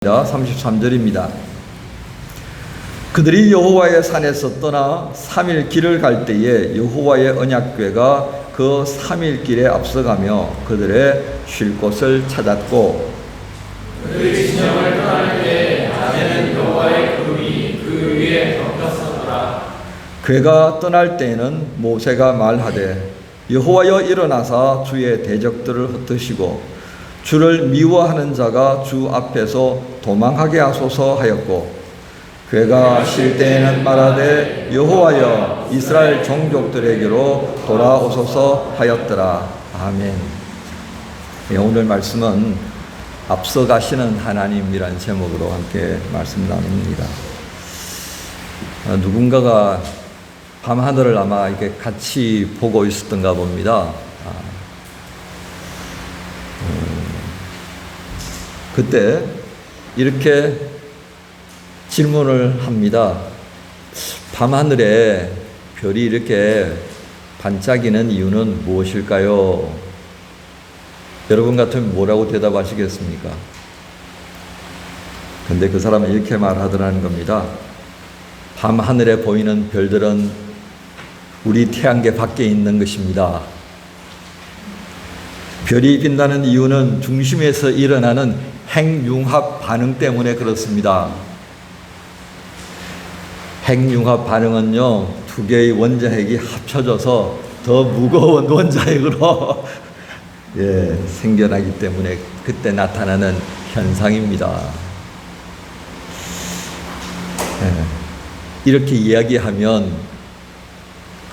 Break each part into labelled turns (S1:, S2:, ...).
S1: 33절입니다. 그들이 여호와의 산에서 떠나 3일 길을 갈 때에 여호와의 언약궤가 그 3일 길에 앞서가며 그들의 쉴 곳을 찾았고,
S2: 그들이 진영을 떠날 때 낮에는 여호와의 구름이 그 위에 덮였었더라.
S1: 궤가 떠날 때에는 모세가 말하되 여호와여 일어나사 주의 대적들을 흩으시고 주를 미워하는 자가 주 앞에서 도망하게 하소서 하였고, 궤가 쉴 때에는 말하되 여호와여 이스라엘 종족들에게로 돌아오소서 하였더라. 아멘. 오늘 말씀은 앞서가시는 하나님이란 제목으로 함께 말씀 나눕니다. 누군가가 밤하늘을 아마 이렇게 같이 보고 있었던가 봅니다. 그때 이렇게 질문을 합니다. 밤하늘에 별이 이렇게 반짝이는 이유는 무엇일까요? 여러분 같으면 뭐라고 대답하시겠습니까? 근데 그 사람은 이렇게 말하더라는 겁니다. 밤하늘에 보이는 별들은 우리 태양계 밖에 있는 것입니다. 별이 빛나는 이유는 중심에서 일어나는 핵융합 반응 때문에 그렇습니다. 핵융합 반응은요, 두 개의 원자핵이 합쳐져서 더 무거운 원자핵으로 생겨나기 때문에 그때 나타나는 현상입니다. 이렇게 이야기하면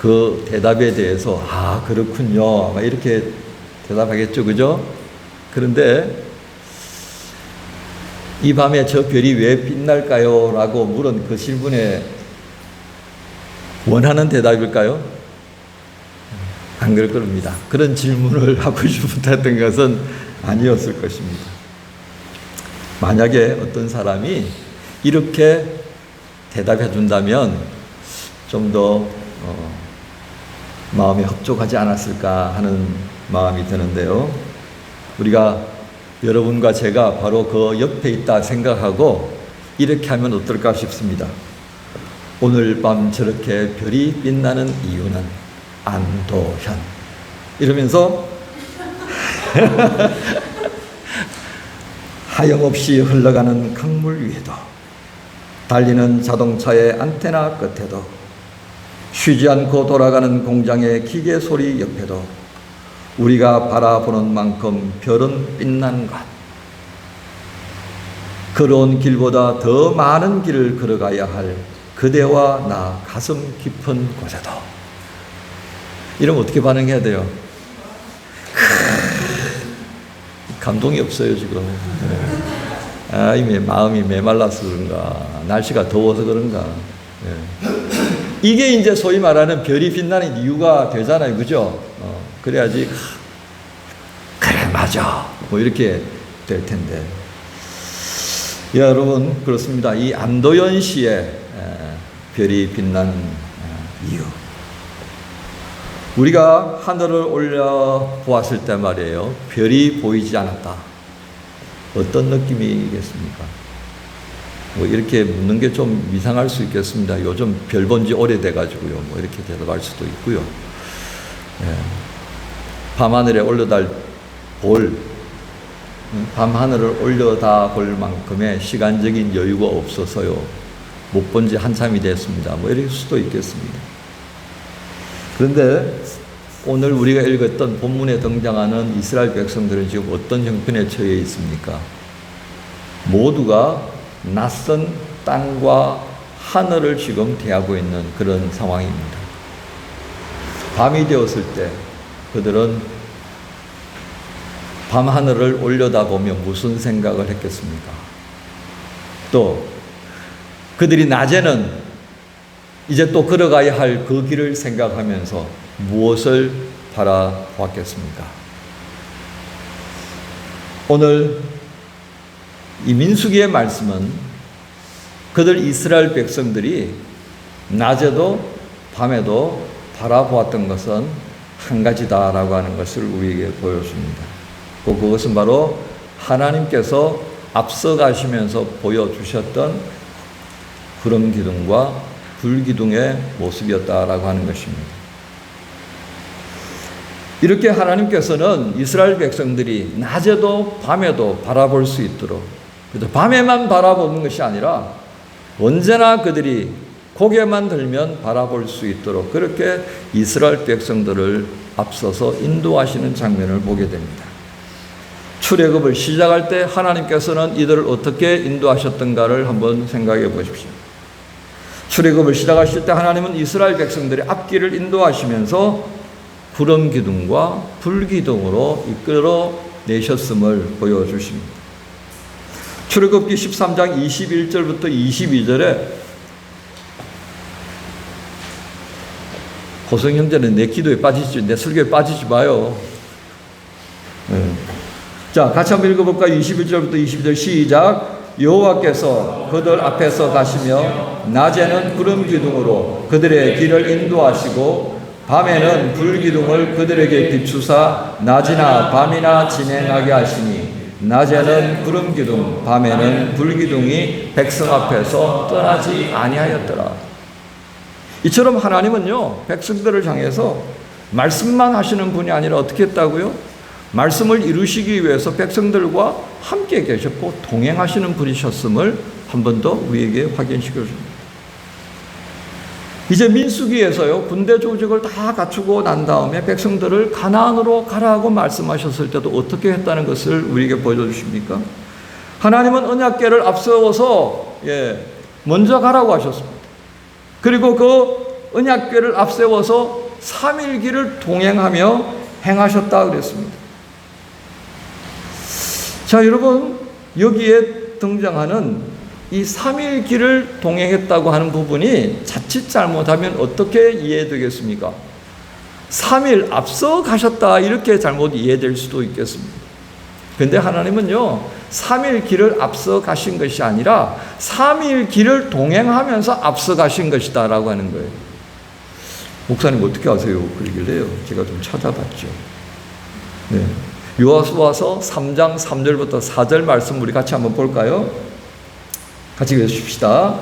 S1: 그 대답에 대해서 그렇군요 아마 이렇게 대답하겠죠, 그죠? 그런데 이 밤에 저 별이 왜 빛날까요? 라고 물은 그 질문에 원하는 대답일까요? 안 그럴 겁니다. 그런 질문을 하고 싶었던 것은 아니었을 것입니다. 만약에 어떤 사람이 이렇게 대답해 준다면 좀 더 마음이 흡족하지 않았을까 하는 마음이 드는데요. 우리가 여러분과 제가 바로 그 옆에 있다 생각하고 이렇게 하면 어떨까 싶습니다. 오늘 밤 저렇게 별이 빛나는 이유는 안도현. 이러면서 하염없이 흘러가는 강물 위에도, 달리는 자동차의 안테나 끝에도, 쉬지 않고 돌아가는 공장의 기계 소리 옆에도 우리가 바라보는 만큼 별은 빛나는 것. 걸어온 길보다 더 많은 길을 걸어가야 할 그대와 나 가슴 깊은 곳에도. 이러면 어떻게 반응해야 돼요? 감동이 없어요 지금. 이미 마음이 메말라서 그런가, 날씨가 더워서 그런가. 이게 이제 소위 말하는 별이 빛나는 이유가 되잖아요, 그죠? 그래야지 그래 맞아 뭐 이렇게 될 텐데. 여러분 그렇습니다. 이 안도현 씨의 별이 빛나는 이유, 우리가 하늘을 올려 보았을 때 말이에요, 별이 보이지 않았다. 어떤 느낌이겠습니까? 뭐 이렇게 묻는 게 좀 이상할 수 있겠습니다. 요즘 별 본 지 오래돼가지고요. 뭐 이렇게 대답할 수도 있고요. 밤하늘에 올려다 밤하늘을 올려다 볼 만큼의 시간적인 여유가 없어서요, 못 본 지 한참이 됐습니다. 뭐 이럴 수도 있겠습니다. 그런데 오늘 우리가 읽었던 본문에 등장하는 이스라엘 백성들은 지금 어떤 형편에 처해 있습니까? 모두가 낯선 땅과 하늘을 지금 대하고 있는 그런 상황입니다. 밤이 되었을 때 그들은 밤하늘을 올려다보며 무슨 생각을 했겠습니까? 또 그들이 낮에는 이제 또 걸어가야 할 그 길을 생각하면서 무엇을 바라보았겠습니까? 오늘 이 민수기의 말씀은 그들 이스라엘 백성들이 낮에도 밤에도 바라보았던 것은 한 가지다라고 하는 것을 우리에게 보여줍니다. 그것은 바로 하나님께서 앞서가시면서 보여주셨던 구름 기둥과 불 기둥의 모습이었다라고 하는 것입니다. 이렇게 하나님께서는 이스라엘 백성들이 낮에도 밤에도 바라볼 수 있도록, 밤에만 바라보는 것이 아니라 언제나 그들이 고개만 들면 바라볼 수 있도록 그렇게 이스라엘 백성들을 앞서서 인도하시는 장면을 보게 됩니다. 출애굽을 시작할 때 하나님께서는 이들을 어떻게 인도하셨던가를 한번 생각해 보십시오. 출애굽을 시작하실 때 하나님은 이스라엘 백성들의 앞길을 인도하시면서 구름 기둥과 불 기둥으로 이끌어 내셨음을 보여주십니다. 출애굽기 13장 21절부터 22절에 고성 형제는 내 기도에 빠지지, 내 설교에 빠지지 마요. 자, 같이 한번 읽어볼까요? 21절부터 22절 시작. 여호와께서 그들 앞에서 가시며 낮에는 구름 기둥으로 그들의 길을 인도하시고 밤에는 불 기둥을 그들에게 비추사 낮이나 밤이나 진행하게 하시니 낮에는 구름 기둥, 밤에는 불 기둥이 백성 앞에서 떠나지 아니하였더라. 이처럼 하나님은요, 백성들을 향해서 말씀만 하시는 분이 아니라 어떻게 했다고요? 말씀을 이루시기 위해서 백성들과 함께 계셨고 동행하시는 분이셨음을 한 번 더 우리에게 확인시켜줍니다. 이제 민수기에서요, 군대 조직을 다 갖추고 난 다음에 백성들을 가나안으로 가라고 말씀하셨을 때도 어떻게 했다는 것을 우리에게 보여주십니까? 하나님은 언약궤를 앞세워서 먼저 가라고 하셨습니다. 그리고 그 언약궤를 앞세워서 3일 길을 동행하며 행하셨다 그랬습니다. 자, 여러분, 여기에 등장하는 이 3일 길을 동행했다고 하는 부분이 자칫 잘못하면 어떻게 이해되겠습니까? 3일 앞서 가셨다 이렇게 잘못 이해될 수도 있겠습니다. 그런데 하나님은요, 3일 길을 앞서 가신 것이 아니라 3일 길을 동행하면서 앞서 가신 것이다 라고 하는 거예요. 목사님 어떻게 아세요? 그러길래요, 제가 좀 찾아봤죠. 네. 여호수아서 3장 3절부터 4절 말씀 우리 같이 한번 볼까요? 같이 읽으십시다.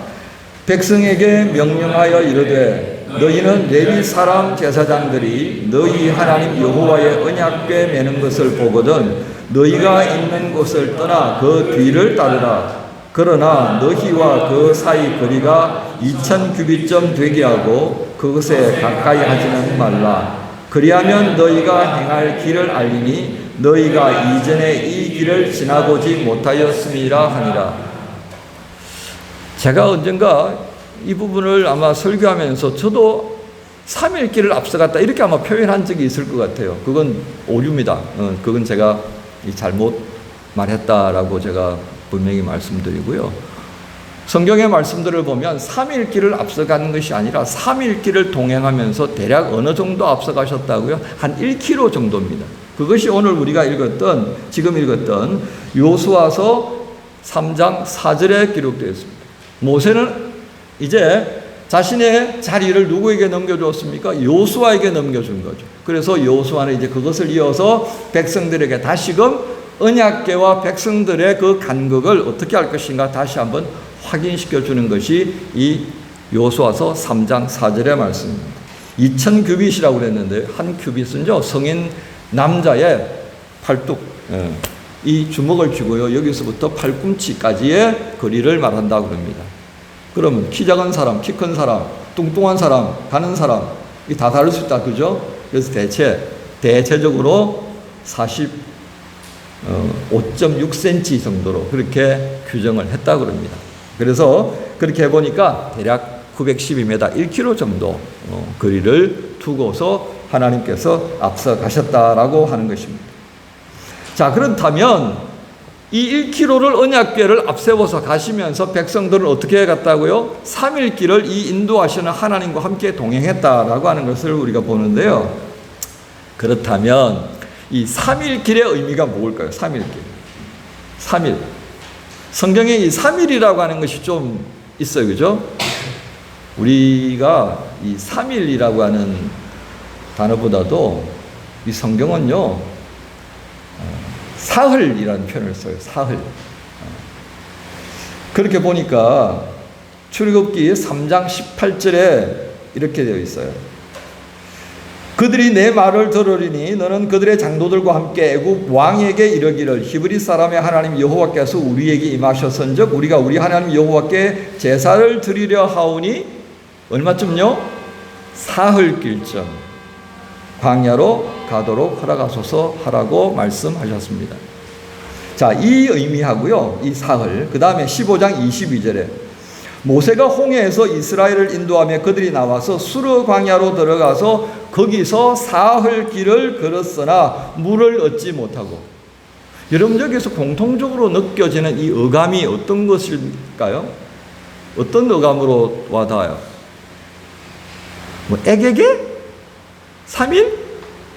S1: 백성에게 명령하여 이르되 너희는 레위 사람 제사장들이 너희 하나님 여호와의 언약궤 매는 것을 보거든 너희가 있는 곳을 떠나 그 뒤를 따르라. 그러나 너희와 그 사이 거리가 2000규빗점 되게 하고 그것에 가까이 하지는 말라. 그리하면 너희가 행할 길을 알리니 너희가 이전에 이 길을 지나보지 못하였음이라 하니라. 제가 언젠가 이 부분을 아마 설교하면서 저도 3일 길을 앞서갔다 이렇게 아마 표현한 적이 있을 것 같아요. 그건 오류입니다. 그건 제가 잘못 말했다라고 제가 분명히 말씀드리고요. 성경의 말씀들을 보면 3일 길을 앞서가는 것이 아니라 3일 길을 동행하면서 대략 어느 정도 앞서가셨다고요? 한 1km 정도입니다. 그것이 오늘 우리가 지금 읽었던 여호수아서 3장 4절에 기록되어 있습니다. 모세는 이제 자신의 자리를 누구에게 넘겨주었습니까? 여호수아에게 넘겨준 거죠. 그래서 여호수아는 이제 그것을 이어서 백성들에게 다시금 언약궤와 백성들의 그 간극을 어떻게 할 것인가 다시 한번 확인시켜 주는 것이 이 여호수아서 3장 4절의 말씀입니다. 2000규빗이라고 그랬는데 한 규빗은요, 성인 남자의 팔뚝, 이 주먹을 쥐고요, 여기서부터 팔꿈치까지의 거리를 말한다고 합니다. 그러면 키 작은 사람, 키 큰 사람, 뚱뚱한 사람, 가는 사람, 이 다 다를 수 있다, 그죠? 그래서 대체적으로 5.6cm 정도로 그렇게 규정을 했다고 합니다. 그래서 그렇게 해보니까 대략 912m, 1km 정도 거리를 두고서 하나님께서 앞서 가셨다라고 하는 것입니다. 자, 그렇다면 이 1km를 언약궤를 앞세워서 가시면서 백성들은 어떻게 갔다고요? 3일 길을 이 인도하시는 하나님과 함께 동행했다라고 하는 것을 우리가 보는데요. 그렇다면 이 3일 길의 의미가 뭘까요? 3일 길. 3일. 성경에 이 3일이라고 하는 것이 좀 있어요. 그죠? 우리가 이 3일이라고 하는 단어보다도 이 성경은요, 사흘이라는 표현을 써요. 사흘. 그렇게 보니까 출애굽기 3장 18절에 이렇게 되어 있어요. 그들이 내 말을 들으리니 너는 그들의 장로들과 함께 애굽 왕에게 이르기를 히브리 사람의 하나님 여호와께서 우리에게 임하셨은즉 우리가 우리 하나님 여호와께 제사를 드리려 하오니 얼마쯤요? 사흘길쯤 광야로 가도록 허락하소서 하라고 말씀하셨습니다. 자, 이 의미하고요, 이 사흘. 그 다음에 15장 22절에 모세가 홍해에서 이스라엘을 인도하며 그들이 나와서 수르 광야로 들어가서 거기서 사흘 길을 걸었으나 물을 얻지 못하고. 여러분, 여기서 공통적으로 느껴지는 이 어감이 어떤 것일까요? 어떤 어감으로 와닿아요? 뭐 애게게? 3일?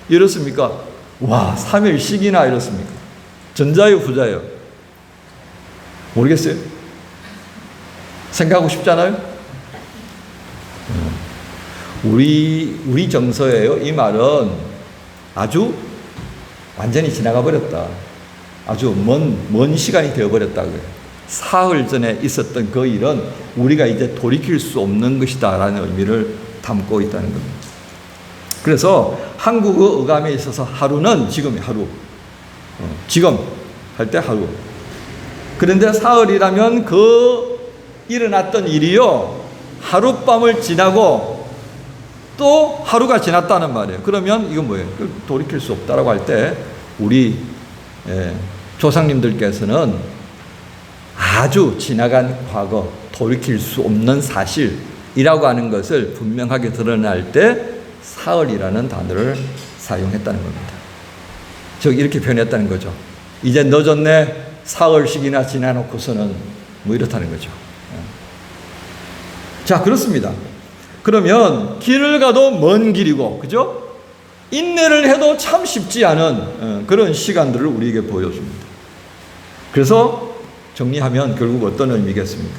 S1: 이렇습니까? 와, 3일씩이나 이렇습니까? 전자요, 후자요? 모르겠어요? 생각하고 싶지 않아요? 우리 정서예요. 이 말은 아주 완전히 지나가 버렸다. 아주 먼 시간이 되어버렸다. 그래요. 사흘 전에 있었던 그 일은 우리가 이제 돌이킬 수 없는 것이다 라는 의미를 담고 있다는 겁니다. 그래서 한국어 어감에 있어서 하루는 지금이 하루, 지금 할 때 하루. 그런데 사흘이라면 그 일어났던 일이요 하룻밤을 지나고 또 하루가 지났다는 말이에요. 그러면 이건 뭐예요? 돌이킬 수 없다라고 할 때 우리 조상님들께서는 아주 지나간 과거, 돌이킬 수 없는 사실이라고 하는 것을 분명하게 드러날 때 사흘이라는 단어를 사용했다는 겁니다. 즉 이렇게 표현했다는 거죠. 이제 늦었네, 사흘씩이나 지나놓고서는 뭐 이렇다는 거죠. 자, 그렇습니다. 그러면 길을 가도 먼 길이고, 그죠? 인내를 해도 참 쉽지 않은 그런 시간들을 우리에게 보여줍니다. 그래서 정리하면 결국 어떤 의미겠습니까?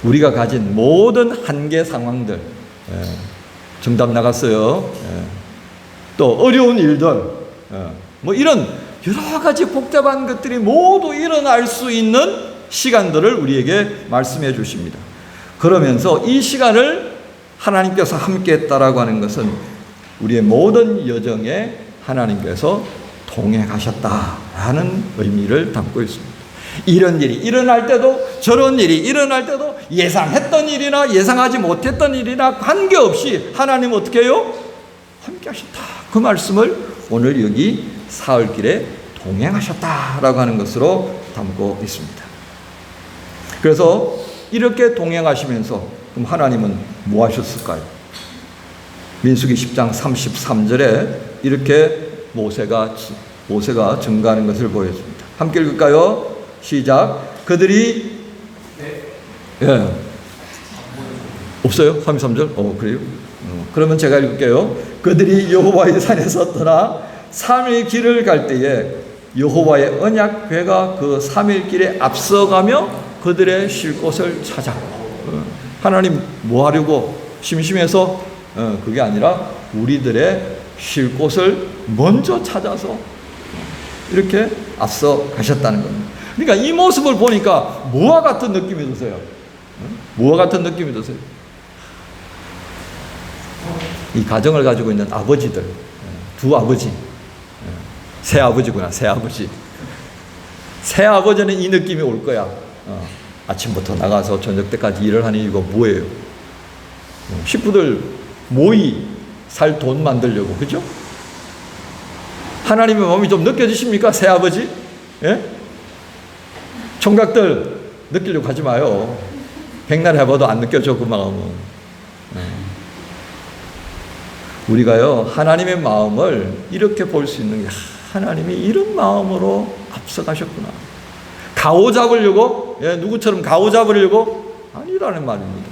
S1: 우리가 가진 모든 한계 상황들, 정답 나갔어요. 또 어려운 일들, 뭐 이런 여러 가지 복잡한 것들이 모두 일어날 수 있는 시간들을 우리에게 말씀해 주십니다. 그러면서 이 시간을 하나님께서 함께 했다라고 하는 것은 우리의 모든 여정에 하나님께서 동행하셨다라는 의미를 담고 있습니다. 이런 일이 일어날 때도 저런 일이 일어날 때도 예상했던 일이나 예상하지 못했던 일이나 관계없이 하나님 어떻게 해요? 함께 하셨다. 그 말씀을 오늘 여기 사흘길에 동행하셨다라고 하는 것으로 담고 있습니다. 그래서 이렇게 동행하시면서 그럼 하나님은 뭐 하셨을까요? 민수기 10장 33절에 이렇게 모세가 증거하는 것을 보여줍니다. 함께 읽을까요? 시작. 그들이 없어요? 33절? 그래요? 그러면 제가 읽을게요. 그들이 여호와의 산에서 떠나 3일 길을 갈 때에 여호와의 언약궤가 그 3일 길에 앞서가며 그들의 쉴 곳을 찾았고. 하나님 뭐 하려고? 심심해서? 그게 아니라 우리들의 쉴 곳을 먼저 찾아서 이렇게 앞서 가셨다는 겁니다. 그러니까 이 모습을 보니까 뭐와 같은 느낌이 드세요? 뭐와 같은 느낌이 드세요? 이 가정을 가지고 있는 아버지들, 두 아버지, 새 아버지구나, 새 아버지. 새 아버지는 이 느낌이 올 거야. 아침부터 나가서 저녁 때까지 일을 하는 이유가 뭐예요? 식구들 모이 살 돈 만들려고, 그죠? 하나님의 마음이 좀 느껴지십니까? 새 아버지? 예? 총각들 느끼려고 하지 마요. 백날 해봐도 안 느껴져, 그 마음은. 우리가요, 하나님의 마음을 이렇게 볼 수 있는 게 하나님이 이런 마음으로 앞서가셨구나. 가오 잡으려고? 누구처럼 가오 잡으려고? 아니라는 말입니다.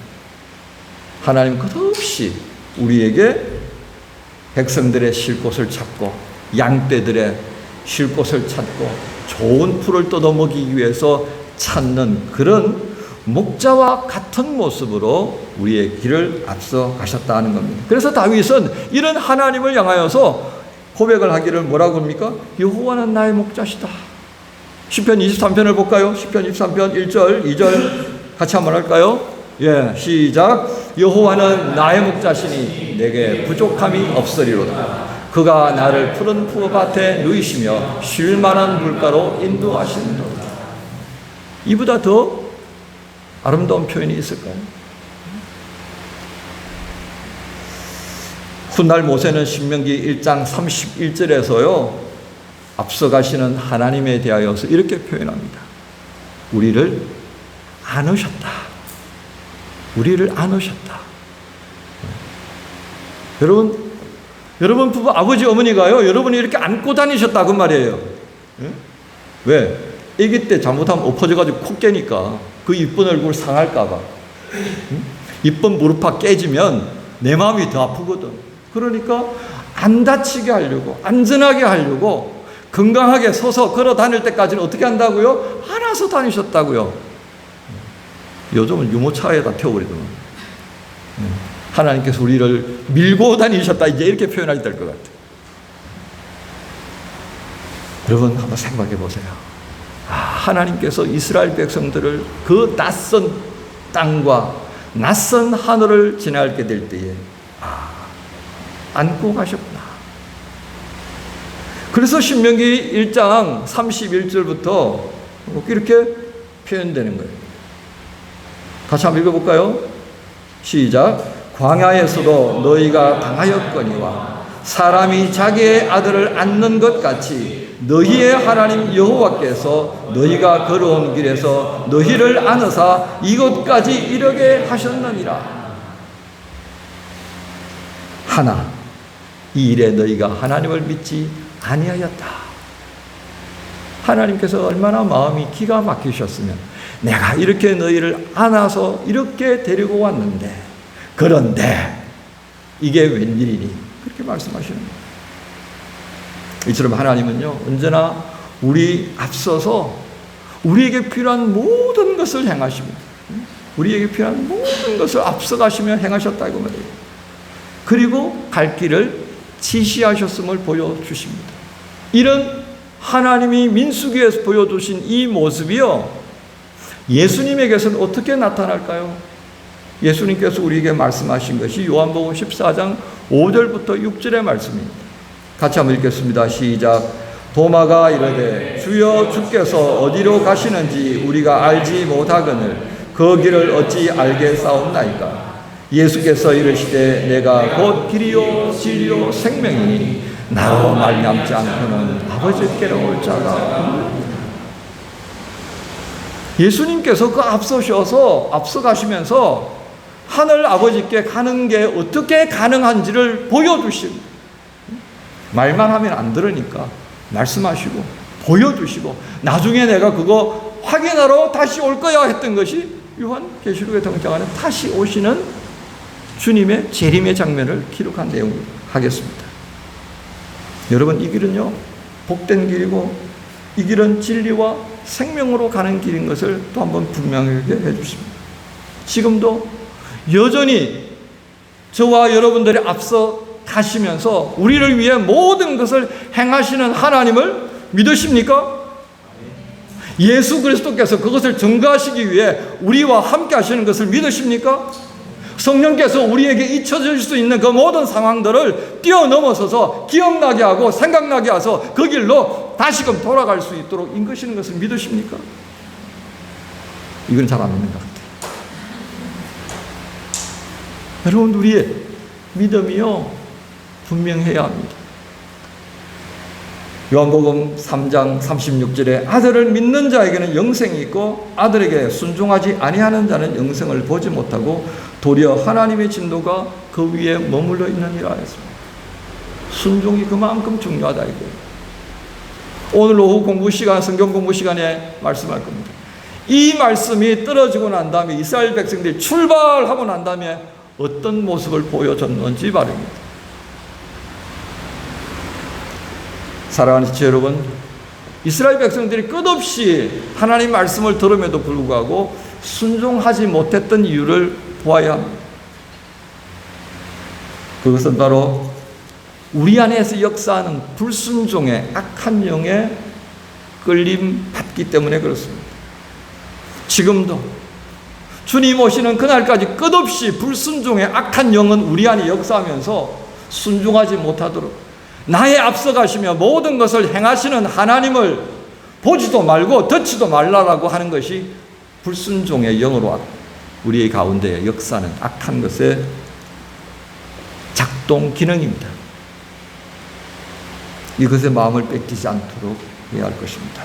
S1: 하나님 끝없이 우리에게 백성들의 쉴 곳을 찾고 양떼들의 쉴 곳을 찾고 좋은 풀을 뜯어먹기 위해서 찾는 그런 목자와 같은 모습으로 우리의 길을 앞서 가셨다는 겁니다. 그래서 다윗은 이런 하나님을 향하여서 고백을 하기를 뭐라고 합니까? 여호와는 나의 목자시다. 시편 23편을 볼까요? 시편 23편 1절, 2절 같이 한번 할까요? 예, 시작. 여호와는 나의 목자시니 내게 부족함이 없으리로다. 그가 나를 푸른 풀밭에 누이시며 쉴 만한 물가로 인도하시리로다. 이보다 더 아름다운 표현이 있을까요? 훗날 모세는 신명기 1장 31절에서요 앞서가시는 하나님에 대하여서 이렇게 표현합니다. 우리를 안으셨다. 우리를 안으셨다. 여러분 부부 아버지 어머니가요 여러분이 이렇게 안고 다니셨다 그 말이에요. 왜? 아기 때 잘못하면 엎어져가지고 코 깨니까 그 이쁜 얼굴 상할까봐. 이쁜 무릎팍 깨지면 내 마음이 더 아프거든. 그러니까 안 다치게 하려고, 안전하게 하려고 건강하게 서서 걸어 다닐 때까지는 어떻게 한다고요? 안아서 다니셨다고요. 요즘은 유모차에다 태워버리더만. 하나님께서 우리를 밀고 다니셨다 이제 이렇게 표현하게 될 것 같아요. 여러분 한번 생각해 보세요. 하나님께서 이스라엘 백성들을 그 낯선 땅과 낯선 하늘을 지나게 될 때에 안고 가셨구나. 그래서 신명기 1장 31절부터 이렇게 표현되는 거예요. 같이 한번 읽어볼까요? 시작. 광야에서도 너희가 당하였거니와 사람이 자기의 아들을 안는 것 같이 너희의 하나님 여호와께서 너희가 걸어온 길에서 너희를 안으사 이곳까지 이르게 하셨느니라. 하나, 이 일에 너희가 하나님을 믿지 아니하였다. 하나님께서 얼마나 마음이 기가 막히셨으면 내가 이렇게 너희를 안아서 이렇게 데리고 왔는데 그런데 이게 웬일이니? 그렇게 말씀하시는 거예요. 이처럼 하나님은요 언제나 우리 앞서서 우리에게 필요한 모든 것을 행하십니다. 우리에게 필요한 모든 것을 앞서가시며 행하셨다고 말해요. 그리고 갈 길을 지시하셨음을 보여주십니다. 이런 하나님이 민수기에서 보여주신 이 모습이요 예수님에게서는 어떻게 나타날까요? 예수님께서 우리에게 말씀하신 것이 요한복음 14장 5절부터 6절의 말씀입니다. 같이 한번 읽겠습니다. 시작. 도마가 이르되 주여 주께서 어디로 가시는지 우리가 알지 못하거늘 그 길을 어찌 알겠사옵나이까. 예수께서 이르시되 내가 곧 길이요 진리요 생명이니 나로 말미암지 않고는 아버지께로 올 자가 없느니라. 예수님께서 그 앞서 가시면서 하늘 아버지께 가는 게 어떻게 가능한지를 보여주십니다. 말만 하면 안 들으니까 말씀하시고 보여주시고 나중에 내가 그거 확인하러 다시 올 거야 했던 것이 요한계시록에 등장하는 다시 오시는 주님의 재림의 장면을 기록한 내용을 하겠습니다. 여러분 이 길은요 복된 길이고 이 길은 진리와 생명으로 가는 길인 것을 또 한번 분명하게 해주십니다. 지금도 여전히 저와 여러분들이 앞서 가시면서 우리를 위해 모든 것을 행하시는 하나님을 믿으십니까? 예수 그리스도께서 그것을 증거하시기 위해 우리와 함께 하시는 것을 믿으십니까? 성령께서 우리에게 잊혀질 수 있는 그 모든 상황들을 뛰어넘어서서 기억나게 하고 생각나게 해서 그 길로 다시금 돌아갈 수 있도록 인도하시는 것을 믿으십니까? 이건 잘 안 믿는 것 같아요. 여러분 우리의 믿음이요 분명해야 합니다. 요한복음 3장 36절에 아들을 믿는 자에게는 영생이 있고 아들에게 순종하지 아니하는 자는 영생을 보지 못하고 도리어 하나님의 진노가 그 위에 머물러 있느니라 했습니다. 순종이 그만큼 중요하다 이거예요. 오늘 오후 공부 시간, 성경 공부 시간에 말씀할 겁니다. 이 말씀이 떨어지고 난 다음에 이스라엘 백성들이 출발하고 난 다음에 어떤 모습을 보여줬는지 말입니다. 사랑하는 지체 여러분, 이스라엘 백성들이 끝없이 하나님 말씀을 들음에도 불구하고 순종하지 못했던 이유를 보아야 합니다. 그것은 바로 우리 안에서 역사하는 불순종의 악한 영에 끌림 받기 있기 때문에 그렇습니다. 지금도 주님 오시는 그날까지 끝없이 불순종의 악한 영은 우리 안에 역사하면서 순종하지 못하도록 나에 앞서가시며 모든 것을 행하시는 하나님을 보지도 말고 듣지도 말라라고 하는 것이 불순종의 영으로 우리의 가운데 역사하는 악한 것의 작동 기능입니다. 이것에 마음을 뺏기지 않도록 해야 할 것입니다.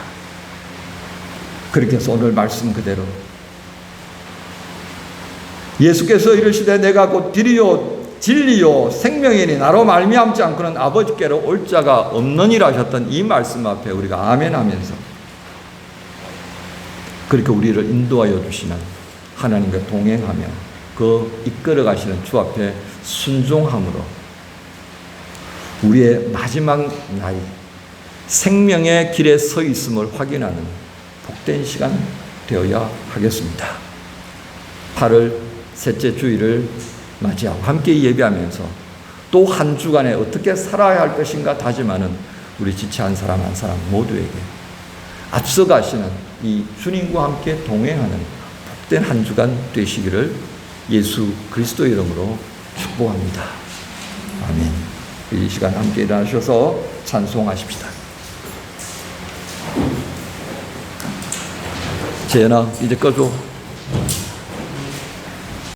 S1: 그렇게 해서 오늘 말씀 그대로 예수께서 이르시되 내가 곧 길이요 진리요 생명이니 나로 말미암지 않고는 아버지께로 올 자가 없느니라 하셨던 이 말씀 앞에 우리가 아멘 하면서 그렇게 우리를 인도하여 주시는 하나님과 동행하며 그 이끌어 가시는 주 앞에 순종함으로 우리의 마지막 나이 생명의 길에 서 있음을 확인하는 복된 시간 되어야 하겠습니다. 8월 셋째 주일을 맞이하고 함께 예배하면서 또 한 주간에 어떻게 살아야 할 것인가 다짐하는 우리 지체 한 사람 한 사람 모두에게 앞서가시는 이 주님과 함께 동행하는 복된 한 주간 되시기를 예수 그리스도 이름으로 축복합니다. 아멘. 이 시간 함께 일어나셔서 찬송하십시다. 재현아 이제 꺼줘.